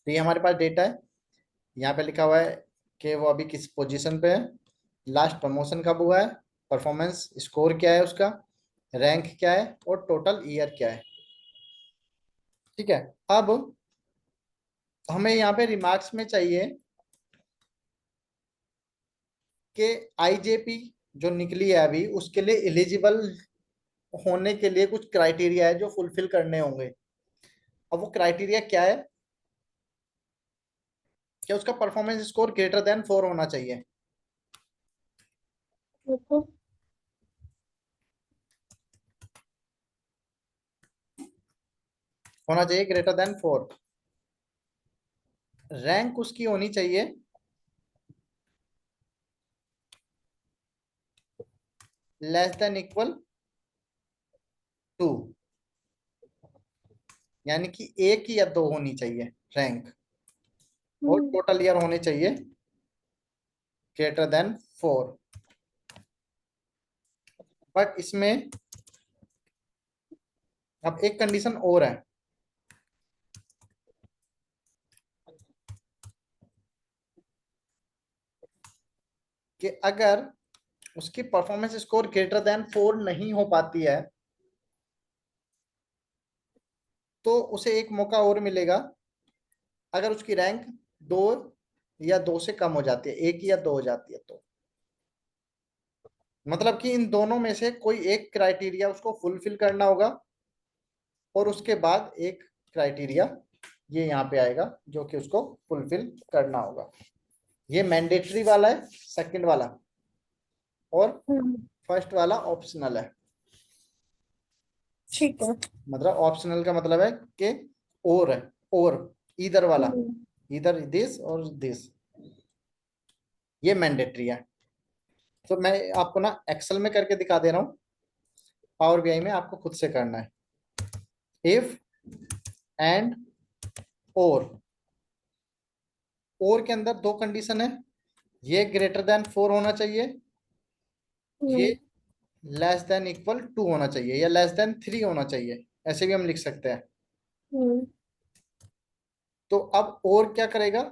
तो ये हमारे पास डेटा है। यहाँ पे लिखा हुआ है कि वो अभी किस पोजीशन पे है, लास्ट प्रमोशन कब हुआ है, परफॉर्मेंस स्कोर क्या है उसका, रैंक क्या है और टोटल ईयर क्या है। ठीक है। अब हमें यहाँ पे रिमार्क्स में चाहिए कि आईजेपी जो निकली है अभी उसके लिए एलिजिबल होने के लिए कुछ क्राइटेरिया है जो फुलफिल करने होंगे। अब वो क्राइटेरिया क्या है, कि उसका परफॉर्मेंस स्कोर ग्रेटर देन 4 होना चाहिए। देखो होना चाहिए ग्रेटर देन 4। रैंक उसकी होनी चाहिए लेस देन इक्वल 2, यानी कि 1 या 2 होनी चाहिए रैंक, और टोटल ईयर होने चाहिए ग्रेटर देन 4। बट इसमें अब एक कंडीशन और है कि अगर उसकी परफॉर्मेंस स्कोर ग्रेटर देन 4 नहीं हो पाती है तो उसे एक मौका और मिलेगा। अगर उसकी रैंक 2 या 2 से कम हो जाती है, 1 या 2 हो जाती है, तो मतलब कि इन दोनों में से कोई एक क्राइटेरिया उसको फुलफिल करना होगा, और उसके बाद एक क्राइटेरिया ये यहाँ पे आएगा जो कि उसको फुलफिल करना होगा। ये मैंडेटरी वाला है, सेकंड वाला, और फर्स्ट वाला ऑप्शनल है। ठीक है। मतलब ऑप्शनल का मतलब है कि और है, और इधर वाला, इधर दिस और दिस, ये मैंडेटरी है। तो मैं आपको ना एक्सेल में करके दिखा दे रहा हूँ, पावर बीआई में आपको खुद से करना है। इफ एंड और के अंदर दो कंडीशन है, ये ग्रेटर देन 4 होना चाहिए, ये लेस देन इक्वल 2 होना चाहिए, या लेस देन 3 होना चाहिए, ऐसे भी हम लिख सकते हैं। तो अब और क्या करेगा,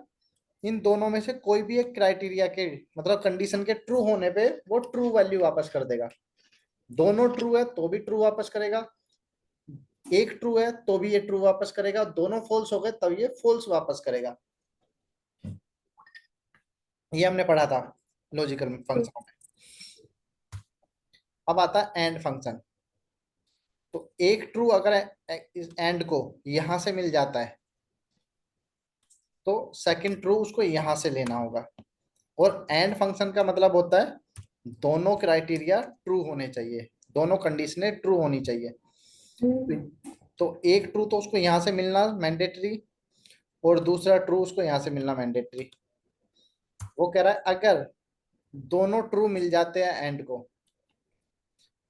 इन दोनों में से कोई भी एक क्राइटेरिया के मतलब कंडीशन के ट्रू होने पे वो ट्रू वैल्यू वापस कर देगा। दोनों ट्रू है तो भी ट्रू वापस करेगा, एक ट्रू है तो भी ये ट्रू वापस करेगा, दोनों फॉल्स हो गए तब ये फॉल्स वापस करेगा। ये हमने पढ़ा था लॉजिकल फंक्शन में। अब आता है एंड फंक्शन। तो एक ट्रू अगर इस एंड को यहां से मिल जाता है तो सेकंड ट्रू उसको यहां से लेना होगा। और एंड फंक्शन का मतलब होता है दोनों क्राइटेरिया ट्रू होने चाहिए, दोनों कंडीशनें ट्रू होनी चाहिए। तो एक ट्रू तो उसको यहां से मिलना मैंडेटरी, और दूसरा ट्रू उसको यहां से मिलना मैंडेटरी। वो कह रहा है अगर दोनों ट्रू मिल जाते हैं एंड को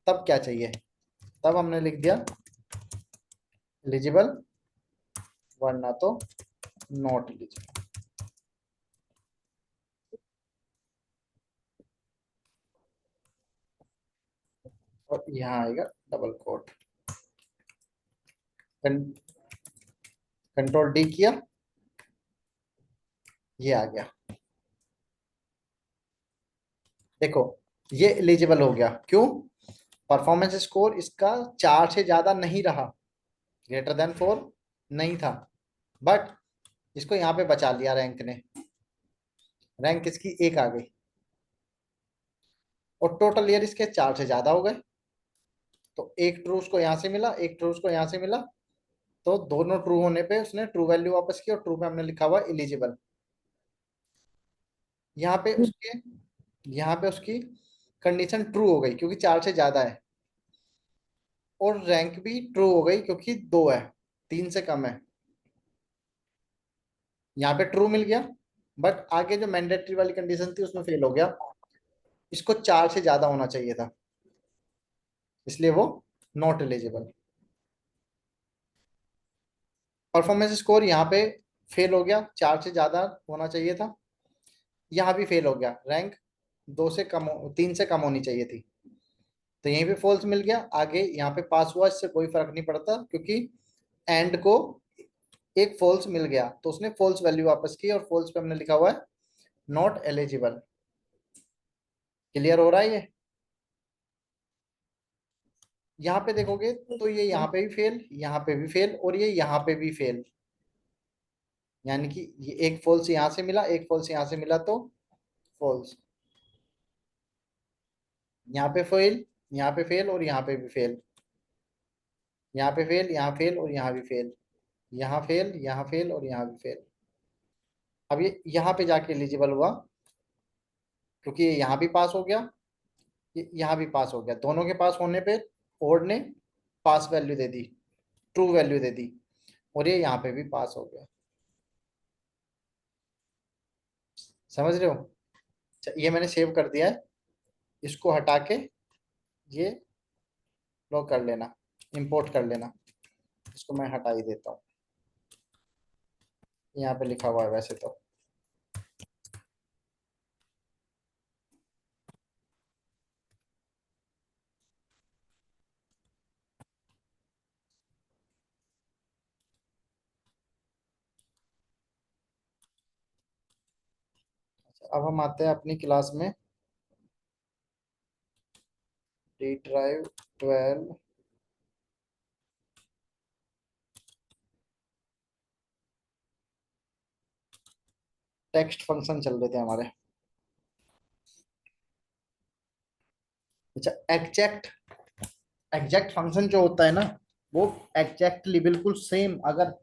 तब क्या चाहिए, तब हमने लिख दिया एलिजिबल, वरना तो नॉट एलिजिबल। और यहाँ आएगा डबल कोट, कंट्रोल डी किया, ये आ गया। देखो ये एलिजिबल हो गया, क्यों, परफॉर्मेंस स्कोर इसका 4 से ज्यादा नहीं रहा, ग्रेटर देन 4 नहीं था, बट इसको यहाँ पे बचा लिया रैंक ने, रैंक इसकी 1 आ गई, और टोटल ईयर इसके 4 से ज्यादा हो गए। तो एक ट्रू उसको यहाँ से मिला, एक ट्रू उसको यहाँ से मिला, तो दोनों ट्रू होने पे उसने ट्रू वैल्यू वापस की, और ट्रू पे हमने लिखा हुआ एलिजिबल। यहाँ पे उसके यहाँ पे उसकी कंडीशन ट्रू हो गई क्योंकि 4 से ज्यादा है, और रैंक भी ट्रू हो गई क्योंकि 2 है, 3 से कम है। यहाँ पे ट्रू मिल गया, बट आगे जो मैंडेटरी वाली कंडीशन थी उसमें फेल हो गया, इसको 4 से ज्यादा होना चाहिए था, इसलिए वो नॉट एलिजिबल। परफॉर्मेंस स्कोर यहाँ पे फेल हो गया, 4 से ज्यादा होना चाहिए था, यहाँ भी फेल हो गया, रैंक 3 से कम होनी चाहिए थी, तो यहीं पे फॉल्स मिल गया। आगे यहाँ पे पास हुआ, इससे कोई फर्क नहीं पड़ता क्योंकि एंड को एक फॉल्स मिल गया तो उसने फॉल्स वैल्यू वापस की, और फॉल्स पे हमने लिखा हुआ है नॉट एलिजिबल। क्लियर हो रहा है ये? यहाँ पे देखोगे तो ये यहाँ पे भी फेल, यहाँ पे भी फेल, और ये यहाँ पे भी फेल। यानी कि ये एक फॉल्स यहाँ से मिला, एक फॉल्स यहाँ से मिला, तो फॉल्स। यहाँ पे फेल, यहाँ पे फेल, और यहाँ पे भी फेल। यहाँ पे फेल, यहाँ फेल, और यहाँ भी फेल। यहाँ फेल, यहाँ फेल, और यहाँ भी फेल। अब ये यहाँ पे जाके एलिजिबल हुआ, क्योंकि ये यहाँ भी पास हो गया, ये यहाँ भी पास हो गया। दोनों के पास होने पे ओड ने पास वैल्यू दे दी, ट्रू वैल्यू दे दी, और ये यहाँ पे भी पास हो गया। समझ रहे हो? अच्छा, ये मैंने सेव कर दिया है। इसको हटा के ये लो कर लेना, इंपोर्ट कर लेना। इसको मैं हटा ही देता हूँ। यहाँ पे लिखा हुआ है वैसे तो। अब हम आते हैं अपनी क्लास में। D drive 12। टेक्स्ट फंक्शन चल रहे थे हमारे। अच्छा, एग्जैक्ट, एग्जैक्ट फंक्शन जो होता है ना, वो एग्जैक्टली बिल्कुल सेम अगर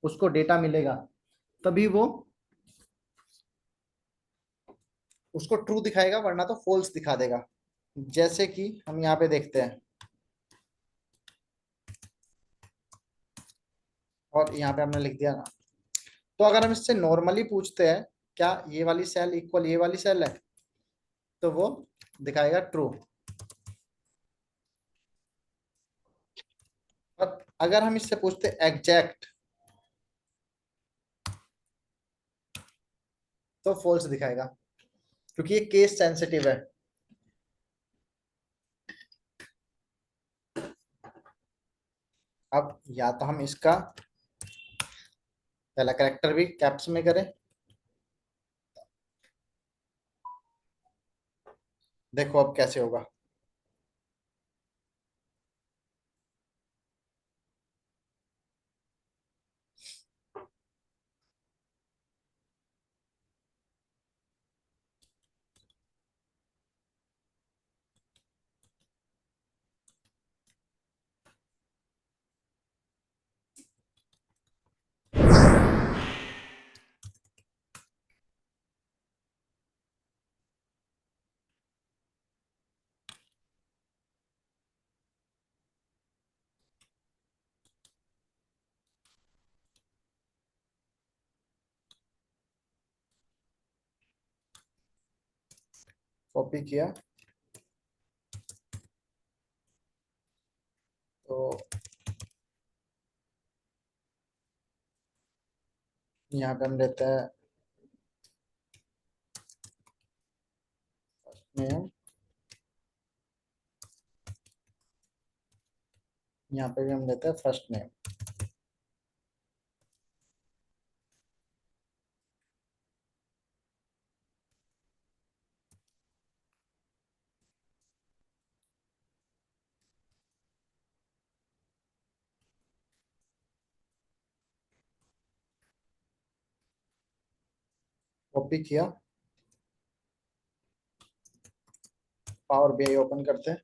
उसको डेटा मिलेगा तभी वो उसको ट्रू दिखाएगा, वरना तो फॉल्स दिखा देगा। जैसे कि हम यहाँ पे देखते हैं, और यहाँ पे हमने लिख दिया ना। तो अगर हम इससे नॉर्मली पूछते हैं क्या ये वाली सेल इक्वल ये वाली सेल है, तो वो दिखाएगा ट्रू। और अगर हम इससे पूछते एग्जैक्ट, तो फॉल्स दिखाएगा, क्योंकि ये केस सेंसिटिव है। अब या तो हम इसका पहला करेक्टर भी कैप्स में करें। देखो अब कैसे होगा। कॉपी किया, तो यहाँ पे हम लेते हैं नेम, यहाँ पे भी हम लेते हैं फर्स्ट नेम। कॉपी किया, पावर बीआई ओपन करते हैं।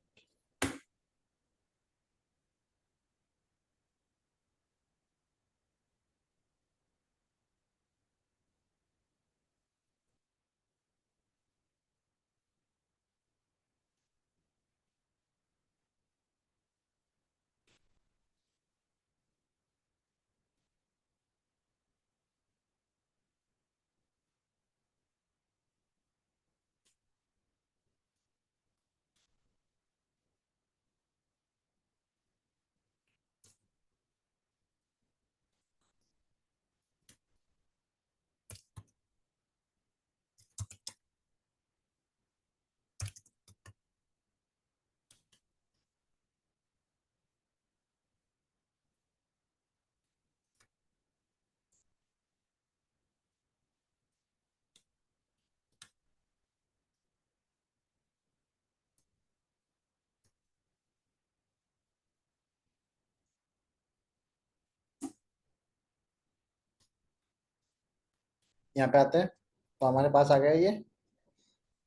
यहाँ पे आते हैं तो हमारे पास आ गया ये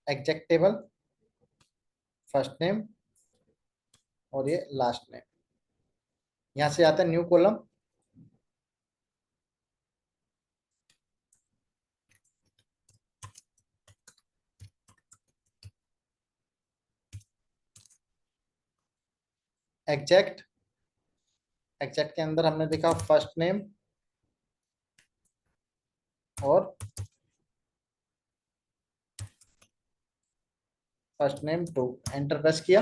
एग्जेक्टेबल, फर्स्ट नेम और ये लास्ट नेम। यहाँ से आता है न्यू कॉलम, एग्जैक्ट। एग्जैक्ट के अंदर हमने देखा फर्स्ट नेम और first name two, enter press किया।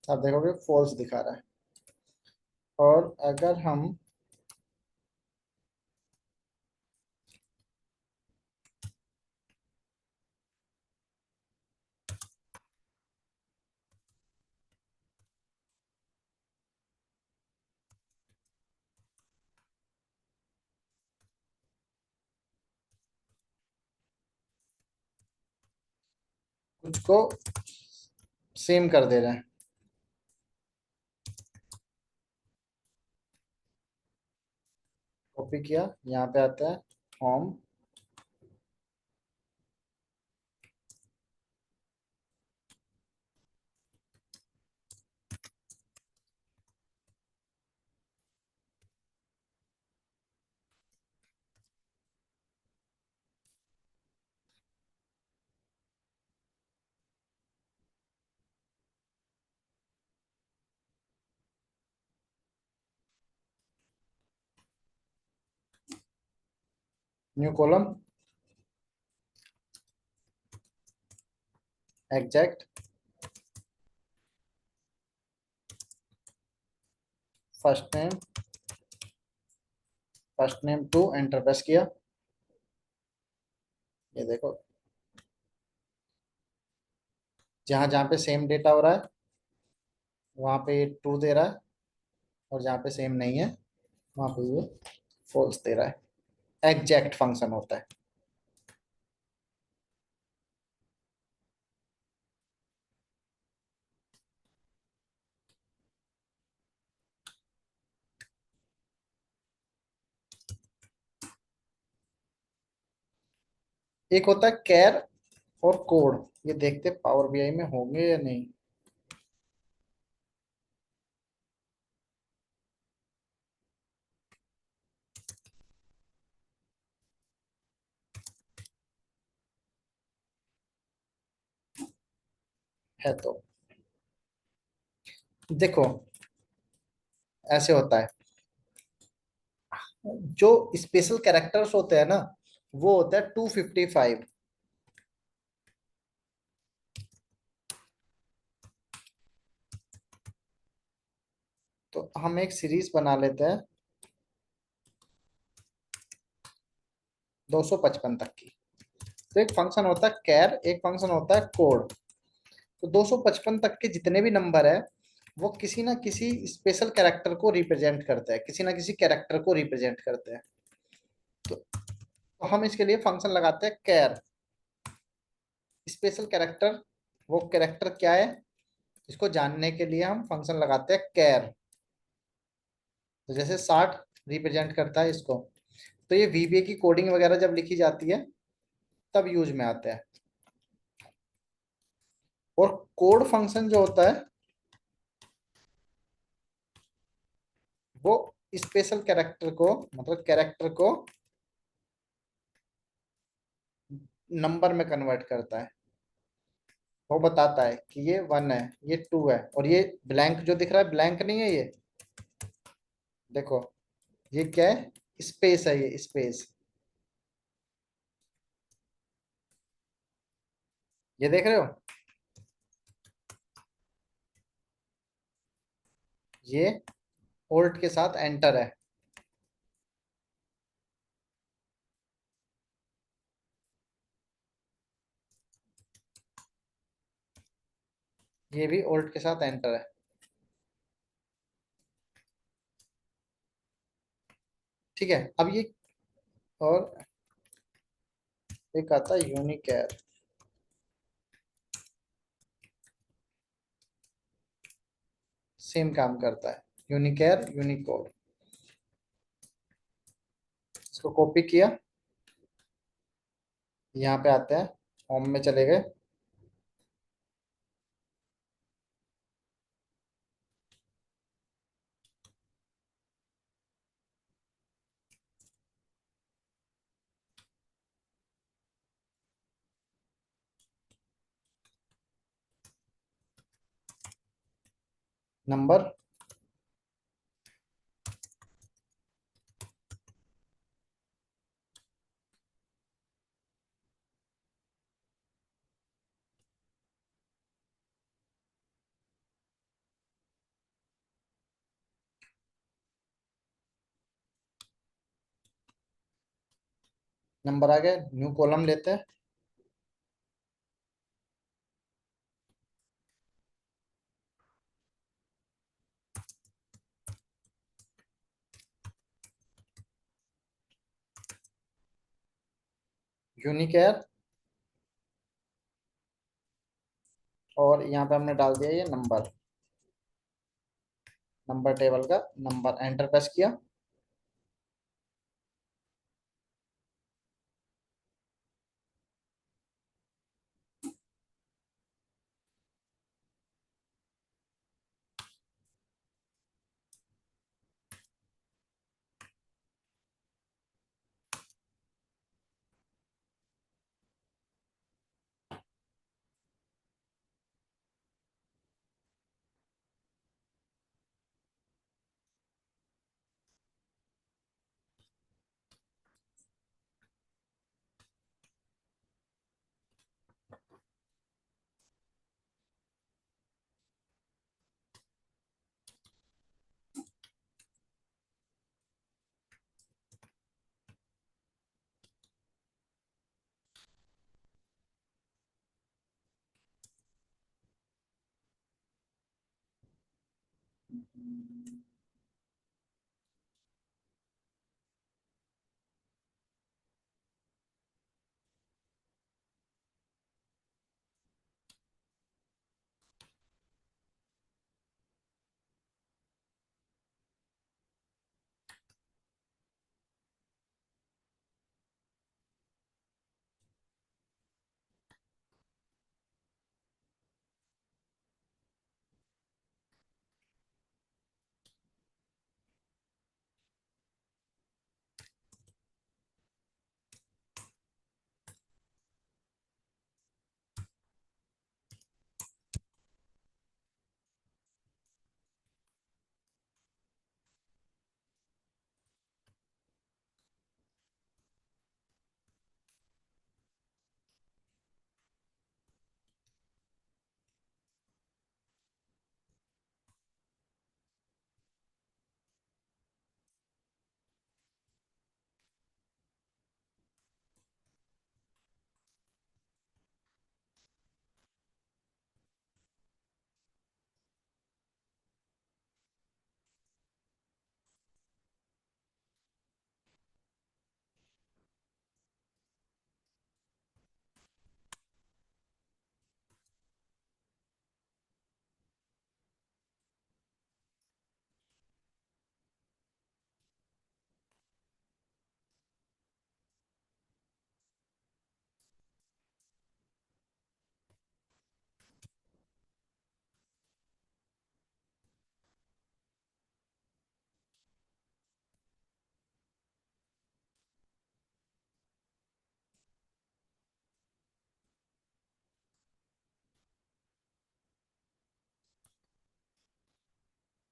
आप देखोगे फॉल्स दिखा रहा है। और अगर हम कुछ को सेम कर दे रहे हैं, कॉपी किया, यहाँ पे आता है home, new column, exact, first name, first name two, enter press किया। ये देखो जहां जहां पे सेम डेटा हो रहा है वहां पे ये ट्रू दे रहा है, और जहां पे सेम नहीं है वहां पे ये फॉल्स दे रहा है। एग्जैक्ट फंक्शन होता है। एक होता है कैर और कोड, ये देखते पावर बीआई में होंगे या नहीं। है तो देखो ऐसे होता है, जो स्पेशल कैरेक्टर्स होते हैं ना वो होता है 255। तो हम एक सीरीज बना लेते हैं 255 तक की। तो एक फंक्शन होता है कैर, एक फंक्शन होता है कोड। तो 255 तक के जितने भी नंबर है वो किसी ना किसी स्पेशल कैरेक्टर को रिप्रेजेंट करते हैं, किसी ना किसी कैरेक्टर को रिप्रेजेंट करते हैं। तो हम इसके लिए फंक्शन लगाते हैं कैर स्पेशल कैरेक्टर। वो कैरेक्टर क्या है इसको जानने के लिए हम फंक्शन लगाते हैं कैर। तो जैसे 60 रिप्रेजेंट करता है इसको, तो ये वीबीए की कोडिंग वगैरह जब लिखी जाती है तब यूज में आते हैं। और कोड फंक्शन जो होता है वो स्पेशल कैरेक्टर को, मतलब कैरेक्टर को नंबर में कन्वर्ट करता है। वो बताता है कि ये 1 है, ये 2 है, और ये ब्लैंक जो दिख रहा है ब्लैंक नहीं है ये। देखो ये क्या है, स्पेस है, ये स्पेस। ये देख रहे हो, ये ओल्ट के साथ एंटर है। ये भी ओल्ट के साथ एंटर है। ठीक है, अब ये और एक आता है यूनिकैर, सेम काम करता है यूनिकैर यूनिकोड। इसको कॉपी किया, यहाँ पे आते हैं, होम में चले गए, नंबर, नंबर आ गए, न्यू कॉलम लेते हैं, यूनिक है, और यहाँ पे हमने डाल दिया ये नंबर, नंबर टेबल का नंबर, एंटर प्रेस किया।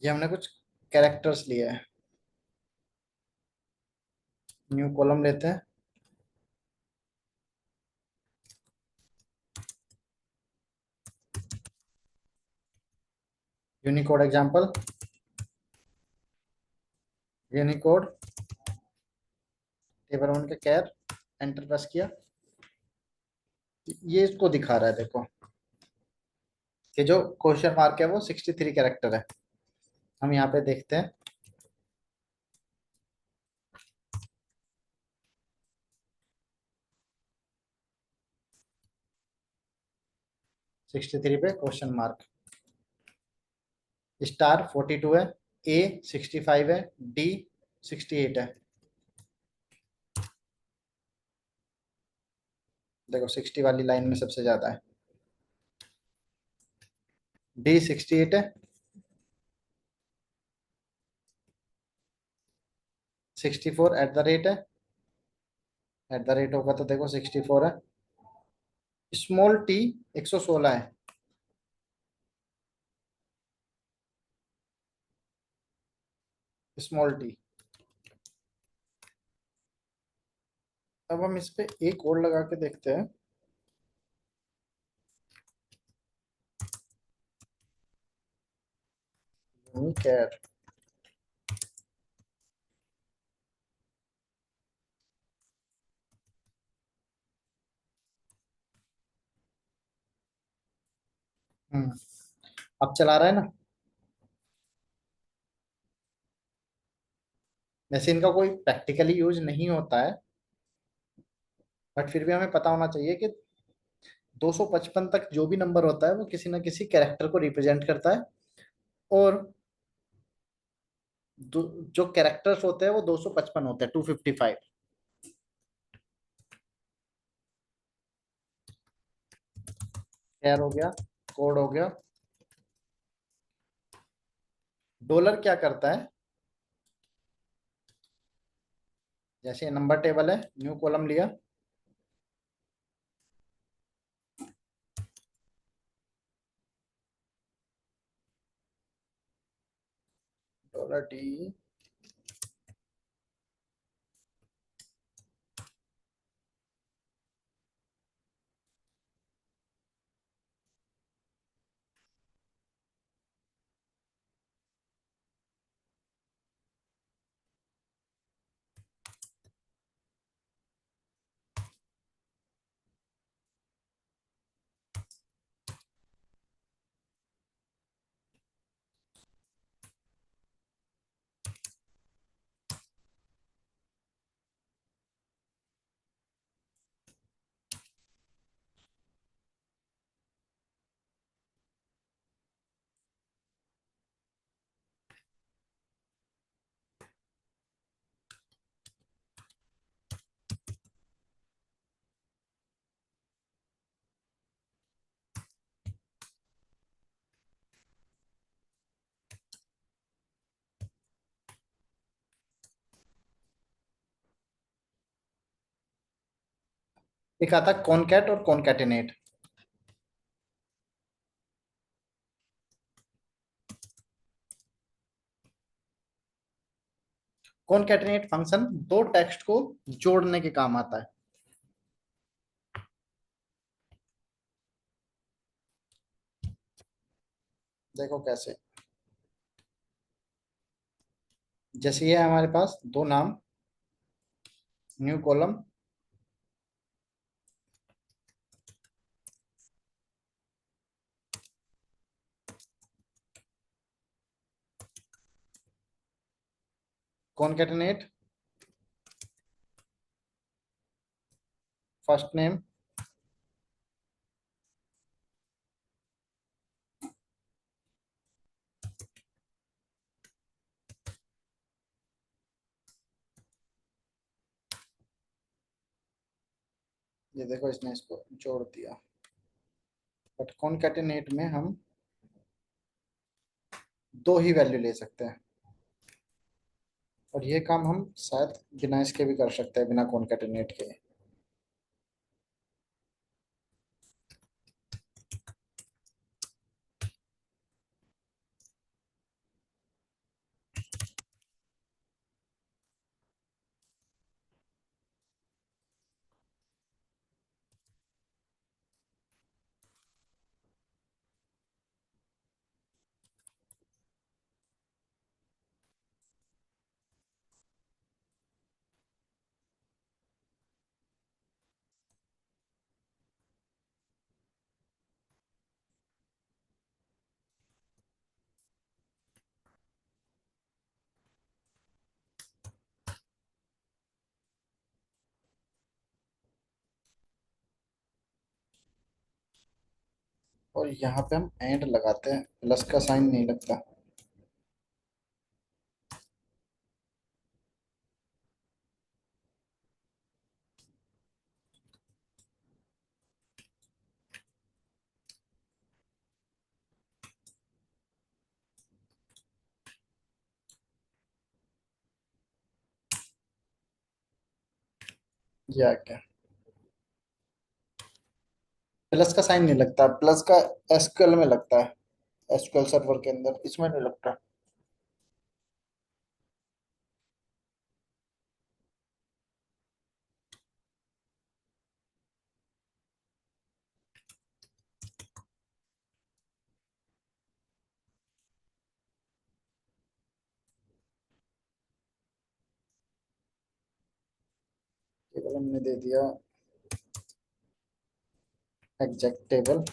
ये हमने कुछ कैरेक्टर्स लिए हैं, न्यू कॉलम लेते हैं, Unicode example, Unicode table one के कैर, एंटर प्रेस किया। ये इसको दिखा रहा है, देखो कि जो क्वेश्चन मार्क है वो 63 कैरेक्टर है। हम यहाँ पे देखते हैं, 63 पे क्वेश्चन मार्क, स्टार 42 है, ए 65 है, डी 68 है। देखो 60 वाली लाइन में सबसे ज्यादा है। डी 68 है। 64 एट द रेट है। एट द रेट होगा तो देखो 64 है। स्मॉल टी 116 है। Small T. अब हम इस पे एक और लगा के देखते हैं। यूनिकैर। हम्म। अब चला रहा है ना। वैसे इनका कोई प्रैक्टिकली यूज नहीं होता है, बट फिर भी हमें पता होना चाहिए कि 255 तक जो भी नंबर होता है वो किसी ना किसी कैरेक्टर को रिप्रेजेंट करता है। और जो कैरेक्टर्स होते हैं वो 255 होते हैं, 255। कैर हो गया। कोड हो गया। डॉलर क्या करता है? जैसे नंबर टेबल है, न्यू कॉलम लिया। Dollar T. एक आता कॉनकैट और कॉनकैटिनेट। कॉनकैटिनेट फंक्शन दो टेक्स्ट को जोड़ने के काम आता है। देखो कैसे। जैसे ये है हमारे पास दो नाम, new column. Concatenate first name. ये देखो इसने इसको जोड़ दिया। बट कॉनकैटिनेट में हम दो ही वैल्यू ले सकते हैं। और ये काम हम शायद बिना इसके भी कर सकते हैं, बिना कॉनकैटिनेट के। और यहाँ पे हम एंड लगाते हैं, प्लस का साइन नहीं लगता। ये आ गया। प्लस का साइन नहीं लगता, प्लस का एसक्यूएल में लगता है, एसक्यूएल सर्वर के अंदर, इसमें नहीं लगता। टेबल हमने दे दिया, एग्जैक्ट टेबल।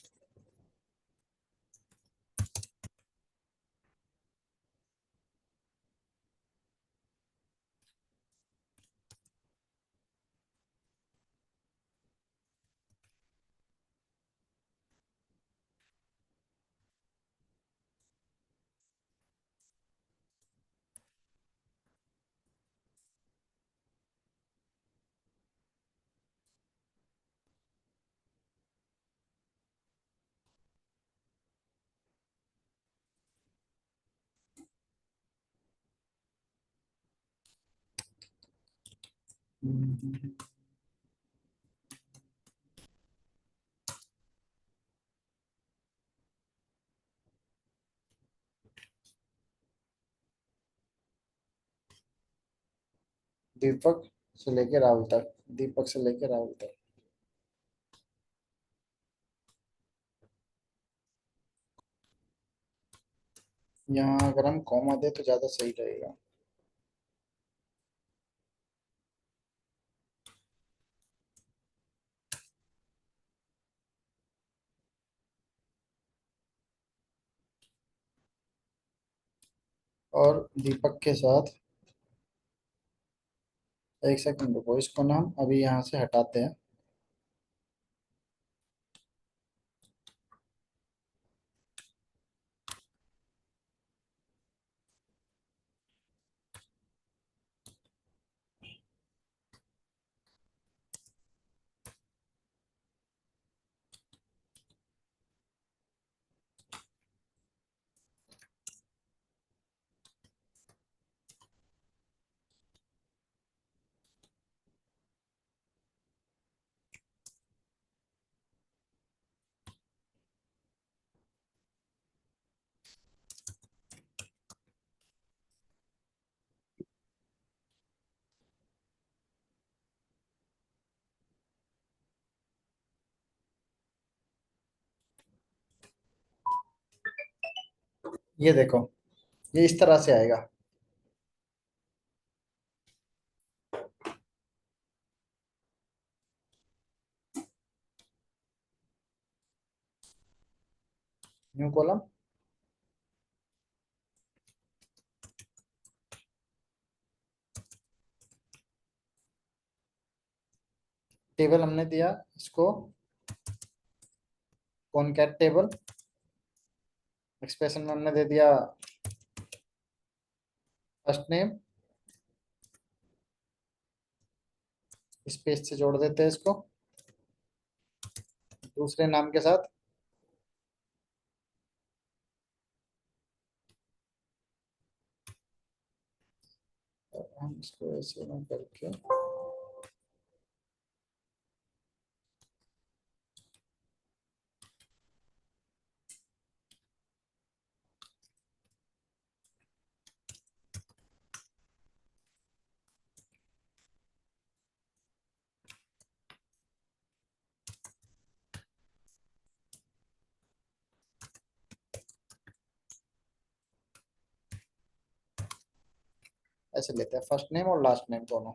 दीपक से लेके राहुल तक, दीपक से लेके राहुल तक। यहाँ अगर हम कॉमा दे तो ज्यादा सही रहेगा। और दीपक के साथ, एक सेकंड रुको, इसको ना हम अभी यहाँ से हटाते हैं। ये देखो, ये इस तरह से आएगा। न्यू कॉलम, टेबल हमने दिया इसको, कॉनकैट टेबल। एक्सप्रेशन में हमने दे दिया फर्स्ट नेम, स्पेस से जोड़ देते हैं इसको दूसरे नाम के साथ। और हम इसको ऐसे ना करके, ऐसे लेते हैं फर्स्ट नेम और लास्ट नेम दोनों।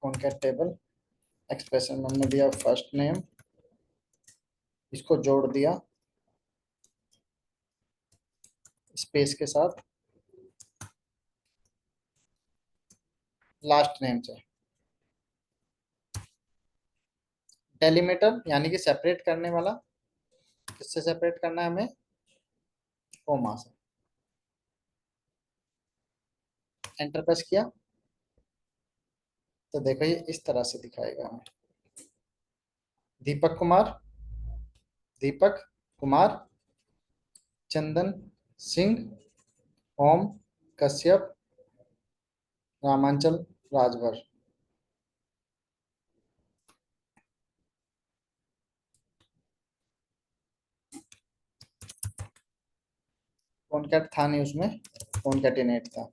कॉन्कैट टेबल, एक्सप्रेशन में हमने दिया फर्स्ट नेम, इसको जोड़ दिया स्पेस के साथ लास्ट नेम से। डेलिमीटर यानी कि सेपरेट करने वाला, किससे सेपरेट करना है हमें, कोमा से। एंटर प्रेस किया तो देखो ये इस तरह से दिखाएगा हमें, दीपक कुमार, दीपक कुमार, चंदन सिंह, ओम कश्यप, रामांचल राजभर। कॉन्कैट था नहीं उसमें, कॉन्कैटिनेट था।